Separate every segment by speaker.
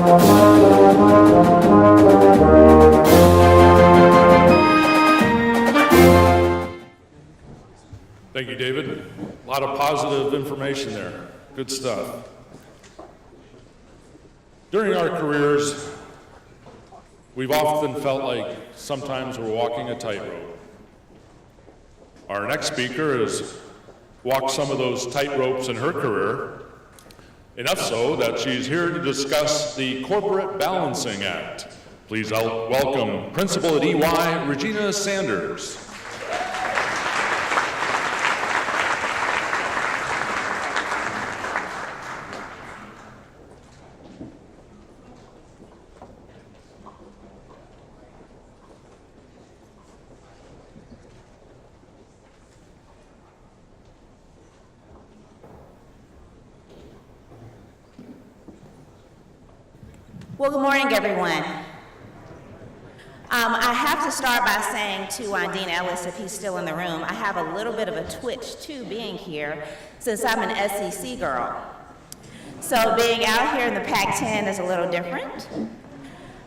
Speaker 1: Thank you, David. A lot of positive information there. Good stuff. During our careers, we've often felt like sometimes we're walking a tightrope. Our next speaker has walked some of thosetightropes in her career, enough so that she's here to discuss the Corporate Balancing Act. Please welcome Principal at EY, Regina Sanders.
Speaker 2: Well, good morning, everyone. I have to start by saying to Dean Ellis, if he's still in the room, I have a little bit of a twitch, too, being here, since I'm an SEC girl. So being out here in the Pac-10 is a little different,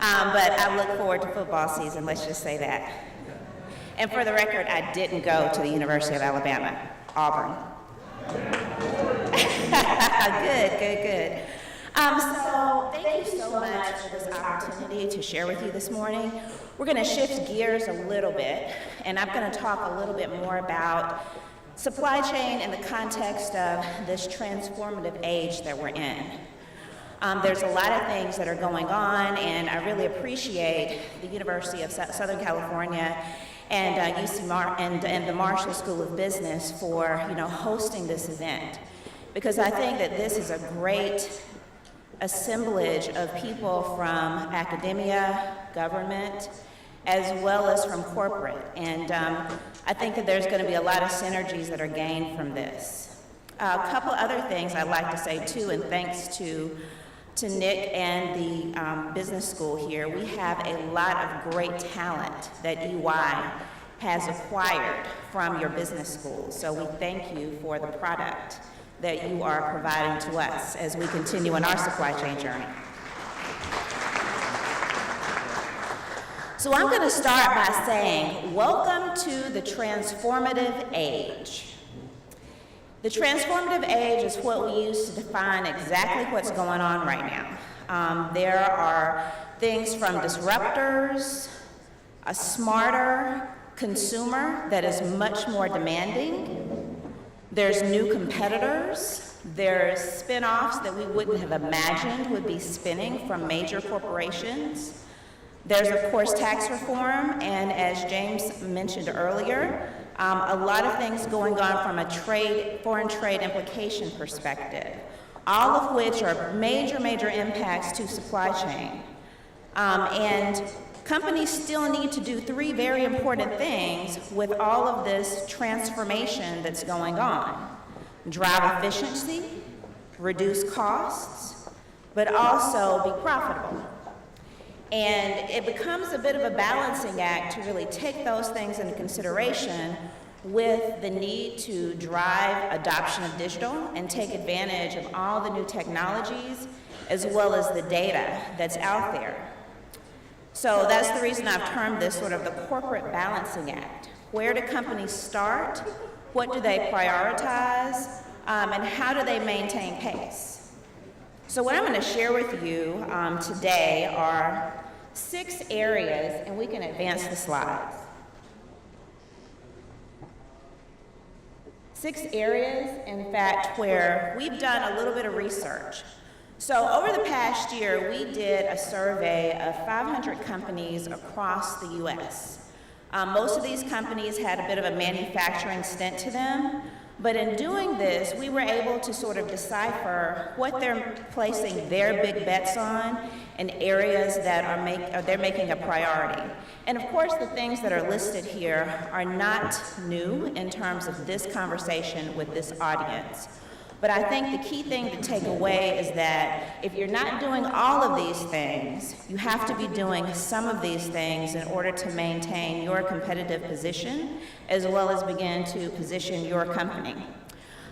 Speaker 2: but I look forward to football season, let's just say that. And for the record, I didn't go to the University of Alabama, Auburn. Good. So thank you so much for this opportunity to share with you this morning. We're going to shift gears a little bit, and I'm going to talk a little bit more about supply chain in the context of this transformative age that we're in. There's a lot of things that are going on, and I really appreciate the University of Southern California and and the Marshall School of Business for hosting this event, because I think that this is a great assemblage of people from academia, government, as well as from corporate. And I think that there's going to be a lot of synergies that are gained from this. A couple other things I'd like to say too, and thanks to Nick and the business school here, we have a lot of great talent that EY has acquired from your business school. So we thank you for the product that you are providing to us as we continue on our supply chain journey. So I'm going to start by saying, welcome to the transformative age. The transformative age is what we use to define exactly what's going on right now. There are things from disruptors, a smarter consumer that is much more demanding. There's new competitors. There's spin-offs that we wouldn't have imagined would be spinning from major corporations. There's, of course, tax reform, and as James mentioned earlier, a lot of things going on from a foreign trade implication perspective, all of which are major impacts to supply chain. And companies still need to do three very important things with all of this transformation that's going on. Drive efficiency, reduce costs, but also be profitable. And it becomes a bit of a balancing act to really take those things into consideration with the need to drive adoption of digital and take advantage of all the new technologies as well as the data that's out there. So that's the reason I've termed this sort of the corporate balancing act. Where do companies start? What do they prioritize? And how do they maintain pace? So what I'm going to share with you today are 6 areas, and we can advance the slides. 6 areas, in fact, where we've done a little bit of research. So over the past year, we did a survey of 500 companies across the U.S. Most of these companies had a bit of a manufacturing stint to them, but in doing this, we were able to sort of decipher what they're placing their big bets on and areas that they're making a priority. And of course, the things that are listed here are not new in terms of this conversation with this audience. But I think the key thing to take away is that if you're not doing all of these things, you have to be doing some of these things in order to maintain your competitive position, as well as begin to position your company.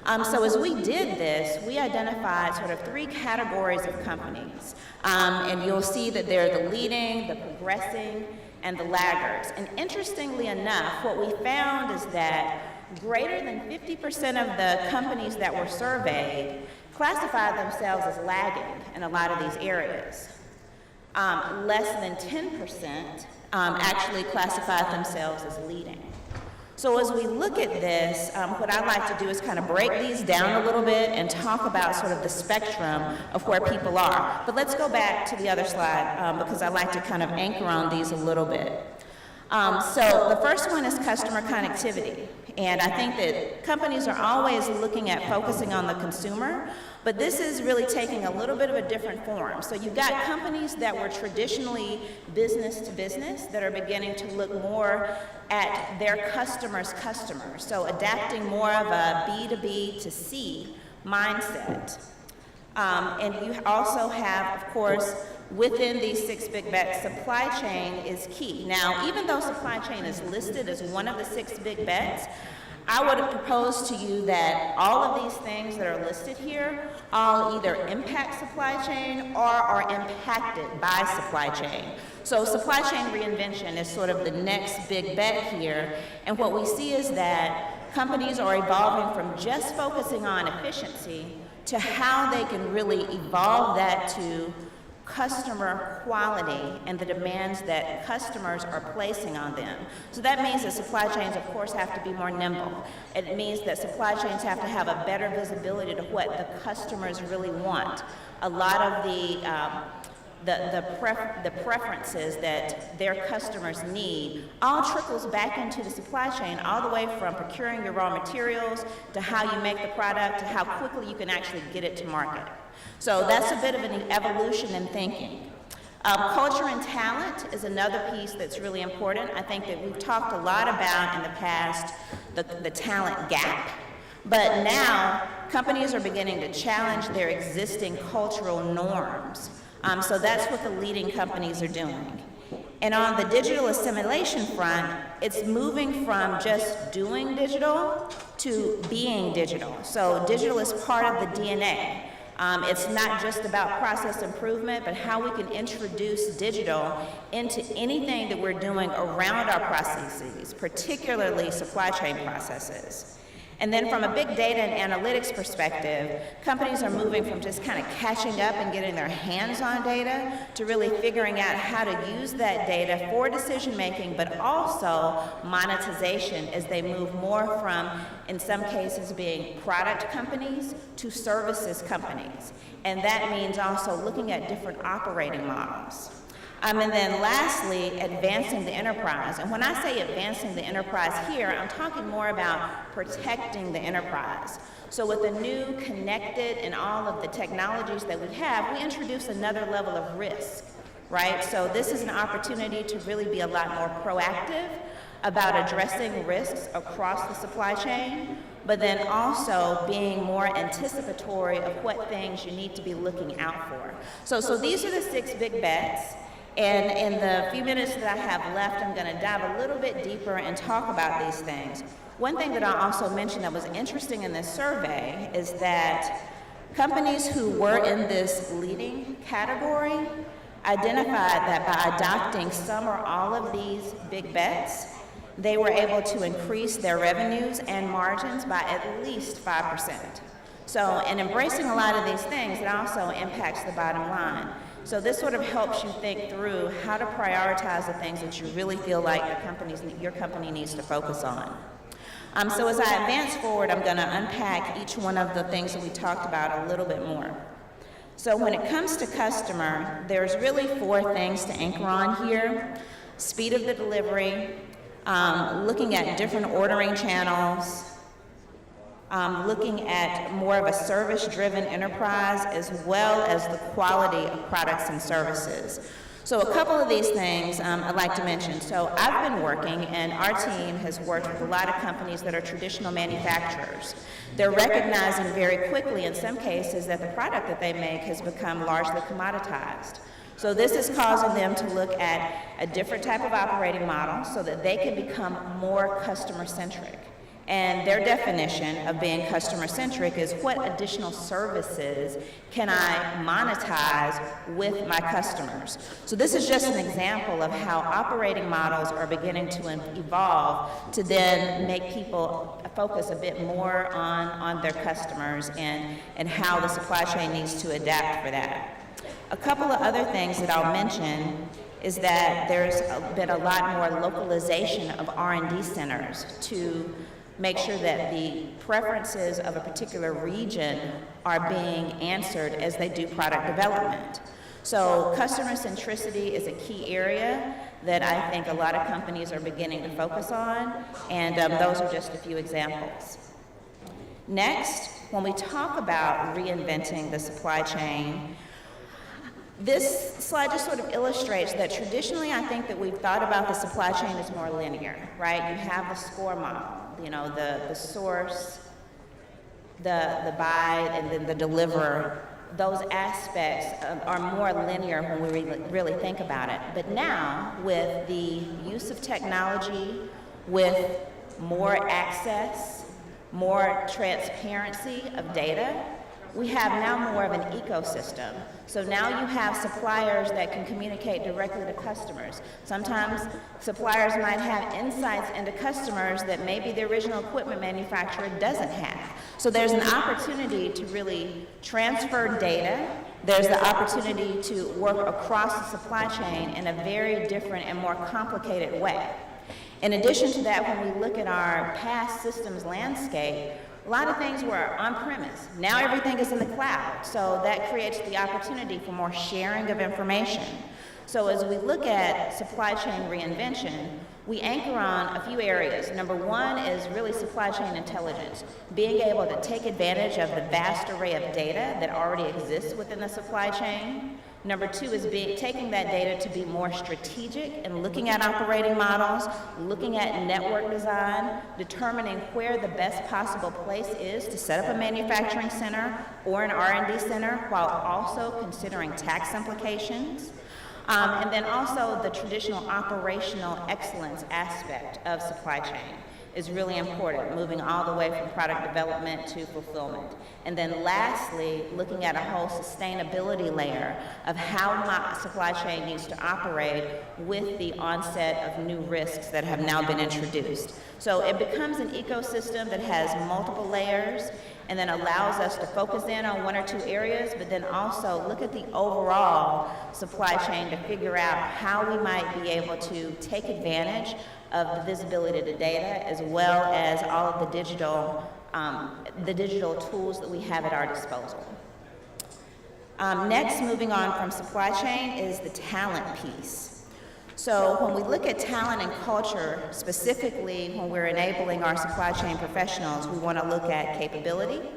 Speaker 2: So as we did this, we identified sort of 3 categories of companies. And you'll see that they're the leading, the progressing, and the laggards. And interestingly enough, what we found is that greater than 50% of the companies that were surveyed classified themselves as lagging in a lot of these areas. Less than 10% actually classified themselves as leading. So as we look at this, what I'd like to do is kind of break these down a little bit and talk about sort of the spectrum of where people are. But let's go back to the other slide because I like to kind of anchor on these a little bit. So the first one is customer connectivity. And I think that companies are always looking at focusing on the consumer, but this is really taking a little bit of a different form. So you've got companies that were traditionally business to business that are beginning to look more at their customers' customers. So adapting more of a B2B to C mindset. And you also have, of course, within these 6 big bets, supply chain is key. Now, even though supply chain is listed as one of the 6 big bets, I would propose to you that all of these things that are listed here all either impact supply chain or are impacted by supply chain. So supply chain reinvention is sort of the next big bet here. And what we see is that companies are evolving from just focusing on efficiency to how they can really evolve that to customer quality and the demands that customers are placing on them. So that means that supply chains, of course, have to be more nimble. It means that supply chains have to have a better visibility to what the customers really want. A lot of the preferences that their customers need all trickles back into the supply chain, all the way from procuring your raw materials to how you make the product to how quickly you can actually get it to market. So that's a bit of an evolution in thinking. Culture and talent is another piece that's really important. I think that we've talked a lot about in the past the talent gap, but now companies are beginning to challenge their existing cultural norms. So that's what the leading companies are doing. And on the digital assimilation front, it's moving from just doing digital to being digital. So digital is part of the DNA. It's not just about process improvement, but how we can introduce digital into anything that we're doing around our processes, particularly supply chain processes. And then from a big data and analytics perspective, companies are moving from just kind of catching up and getting their hands on data to really figuring out how to use that data for decision making, but also monetization as they move more from, in some cases, being product companies to services companies. And that means also looking at different operating models. And then lastly, advancing the enterprise. And when I say advancing the enterprise here, I'm talking more about protecting the enterprise. So with the new connected and all of the technologies that we have, we introduce another level of risk, right? So this is an opportunity to really be a lot more proactive about addressing risks across the supply chain, but then also being more anticipatory of what things you need to be looking out for. So these are the 6 big bets. And in the few minutes that I have left, I'm going to dive a little bit deeper and talk about these things. One thing that I'll also mention that was interesting in this survey is that companies who were in this leading category identified that by adopting some or all of these big bets, they were able to increase their revenues and margins by at least 5%. So in embracing a lot of these things, it also impacts the bottom line. So this sort of helps you think through how to prioritize the things that you really feel like your company needs to focus on. So as I advance forward, I'm going to unpack each one of the things that we talked about a little bit more. So when it comes to customer, there's really 4 things to anchor on here. Speed of the delivery, looking at different ordering channels, looking at more of a service-driven enterprise, as well as the quality of products and services. So a couple of these things I'd like to mention. So I've been working, and our team has worked with a lot of companies that are traditional manufacturers. They're recognizing very quickly, in some cases, that the product that they make has become largely commoditized. So this is causing them to look at a different type of operating model so that they can become more customer-centric. And their definition of being customer-centric is what additional services can I monetize with my customers? So this is just an example of how operating models are beginning to evolve to then make people focus a bit more on their customers and how the supply chain needs to adapt for that. A couple of other things that I'll mention is that there's been a lot more localization of R&D centers to make sure that the preferences of a particular region are being answered as they do product development. So customer centricity is a key area that I think a lot of companies are beginning to focus on, and those are just a few examples. Next, when we talk about reinventing the supply chain, this slide just sort of illustrates that traditionally I think that we've thought about the supply chain as more linear, right? You have the score model, you know, the source, the buy, and then the deliver. Those aspects are more linear when we really think about it. But now, with the use of technology, with more access, more transparency of data, we have now more of an ecosystem. So now you have suppliers that can communicate directly to customers. Sometimes suppliers might have insights into customers that maybe the original equipment manufacturer doesn't have. So there's an opportunity to really transfer data. There's the opportunity to work across the supply chain in a very different and more complicated way. In addition to that, when we look at our past systems landscape, a lot of things were on-premise. Now everything is in the cloud, so that creates the opportunity for more sharing of information. So as we look at supply chain reinvention, we anchor on a few areas. Number one is really supply chain intelligence, being able to take advantage of the vast array of data that already exists within the supply chain. Number two is taking that data to be more strategic and looking at operating models, looking at network design, determining where the best possible place is to set up a manufacturing center or an R&D center while also considering tax implications. And then also the traditional operational excellence aspect of supply chain is really important, moving all the way from product development to fulfillment. And then lastly, looking at a whole sustainability layer of how my supply chain needs to operate with the onset of new risks that have now been introduced. So it becomes an ecosystem that has multiple layers and then allows us to focus in on one or two areas, but then also look at the overall supply chain to figure out how we might be able to take advantage of the visibility to data, as well as all of the digital tools that we have at our disposal. Next, moving on from supply chain, is the talent piece. So when we look at talent and culture, specifically when we're enabling our supply chain professionals, we want to look at capability,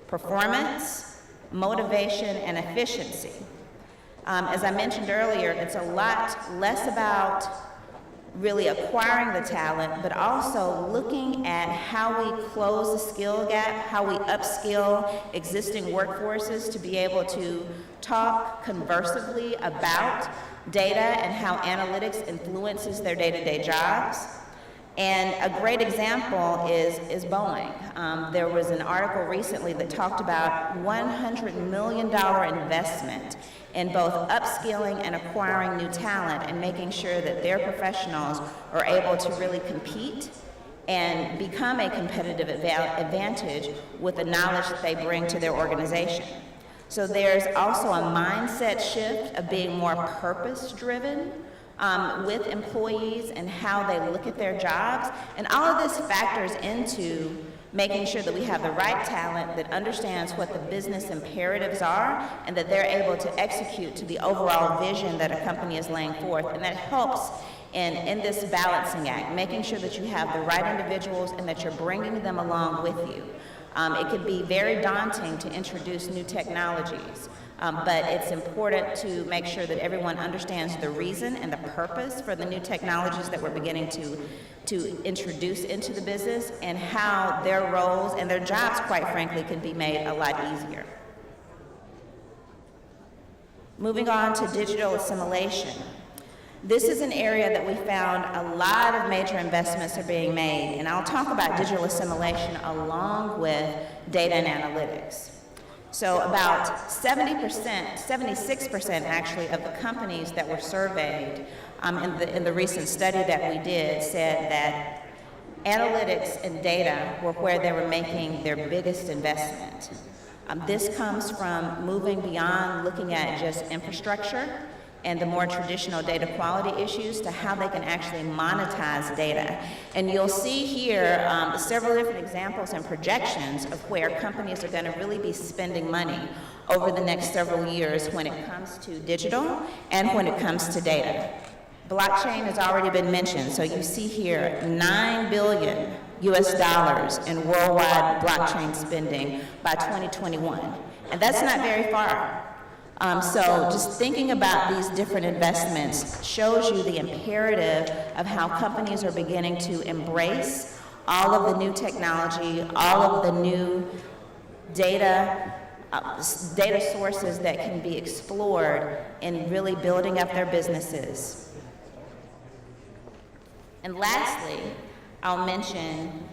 Speaker 2: performance, motivation, and efficiency. As I mentioned earlier, it's a lot less about really acquiring the talent, but also looking at how we close the skill gap, how we upskill existing workforces to be able to talk conversively about data and how analytics influences their day-to-day jobs. And a great example is Boeing. There was an article recently that talked about $100 million investment in both upskilling and acquiring new talent and making sure that their professionals are able to really compete and become a competitive advantage with the knowledge that they bring to their organization. So there's also a mindset shift of being more purpose-driven with employees and how they look at their jobs. And all of this factors into making sure that we have the right talent that understands what the business imperatives are and that they're able to execute to the overall vision that a company is laying forth. And that helps in this balancing act, making sure that you have the right individuals and that you're bringing them along with you. It can be very daunting to introduce new technologies, but it's important to make sure that everyone understands the reason and the purpose for the new technologies that we're beginning to introduce into the business and how their roles and their jobs, quite frankly, can be made a lot easier. Moving on to digital assimilation. This is an area that we found a lot of major investments are being made, and I'll talk about digital assimilation along with data and analytics. So about 70%, 76% actually of the companies that were surveyed in the recent study that we did said that analytics and data were where they were making their biggest investment. This comes from moving beyond looking at just infrastructure and the more traditional data quality issues to how they can actually monetize data. And you'll see here several different examples and projections of where companies are going to really be spending money over the next several years when it comes to digital and when it comes to data. Blockchain has already been mentioned, so you see here $9 billion in worldwide blockchain spending by 2021, and that's not very far. So just thinking about these different investments shows you the imperative of how companies are beginning to embrace all of the new technology, all of the new data sources that can be explored in really building up their businesses. And lastly, I'll mention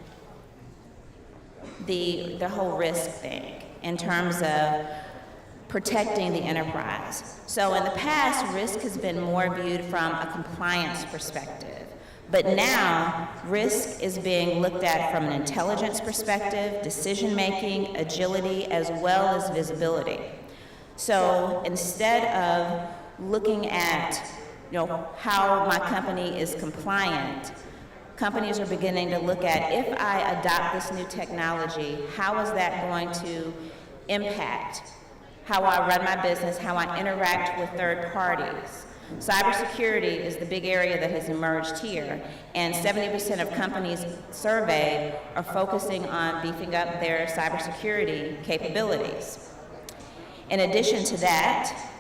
Speaker 2: the whole risk thing in terms of protecting the enterprise. So in the past, risk has been more viewed from a compliance perspective. But now, risk is being looked at from an intelligence perspective, decision-making, agility, as well as visibility. So instead of looking at how my company is compliant, companies are beginning to look at, if I adopt this new technology, how is that going to impact how I run my business, how I interact with third parties. Cybersecurity is the big area that has emerged here, and 70% of companies surveyed are focusing on beefing up their cybersecurity capabilities. In addition to that,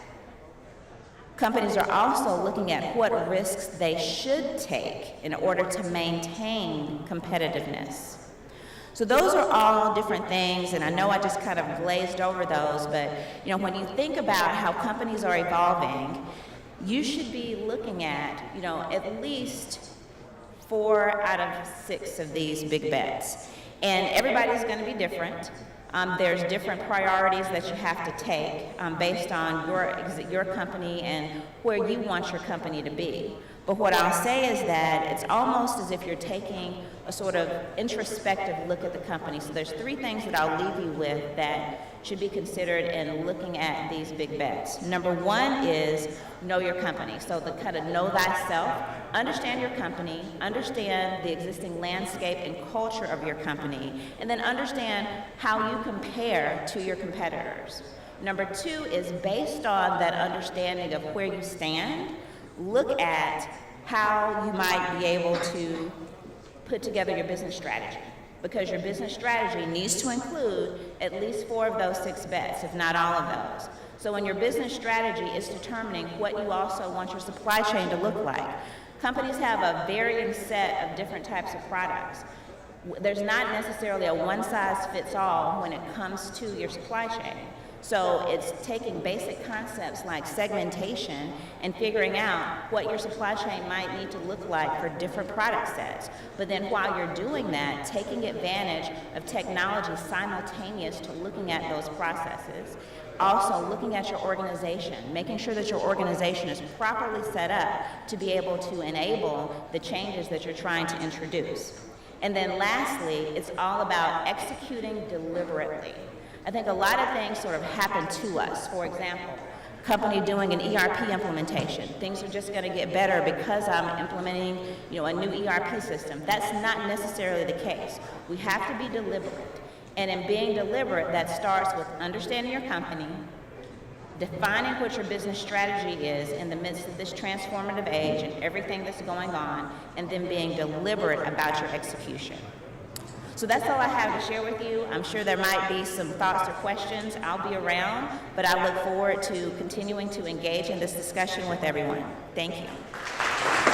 Speaker 2: companies are also looking at what risks they should take in order to maintain competitiveness. So those are all different things, and I know I just kind of glazed over those, but when you think about how companies are evolving, you should be looking at at least 4 out of 6 of these big bets. And everybody's going to be different. There's different priorities that you have to take based on your company and where you want your company to be. But what I'll say is that it's almost as if you're taking a sort of introspective look at the company. So there's 3 things that I'll leave you with that should be considered in looking at these big bets. Number 1 is know your company. So the kind of know thyself, understand your company, understand the existing landscape and culture of your company, and then understand how you compare to your competitors. Number 2 is based on that understanding of where you stand, look at how you might be able to put together your business strategy, because your business strategy needs to include at least 4 of those 6 bets, if not all of those. So in your business strategy, it's determining what you also want your supply chain to look like. Companies have a varying set of different types of products. There's not necessarily a one-size-fits-all when it comes to your supply chain. So it's taking basic concepts like segmentation and figuring out what your supply chain might need to look like for different product sets. But then while you're doing that, taking advantage of technology simultaneous to looking at those processes. Also looking at your organization, making sure that your organization is properly set up to be able to enable the changes that you're trying to introduce. And then lastly, it's all about executing deliberately. I think a lot of things sort of happen to us. For example, company doing an ERP implementation. Things are just going to get better because I'm implementing, a new ERP system. That's not necessarily the case. We have to be deliberate. And in being deliberate, that starts with understanding your company, defining what your business strategy is in the midst of this transformative age and everything that's going on, and then being deliberate about your execution. So that's all I have to share with you. I'm sure there might be some thoughts or questions. I'll be around, but I look forward to continuing to engage in this discussion with everyone. Thank you.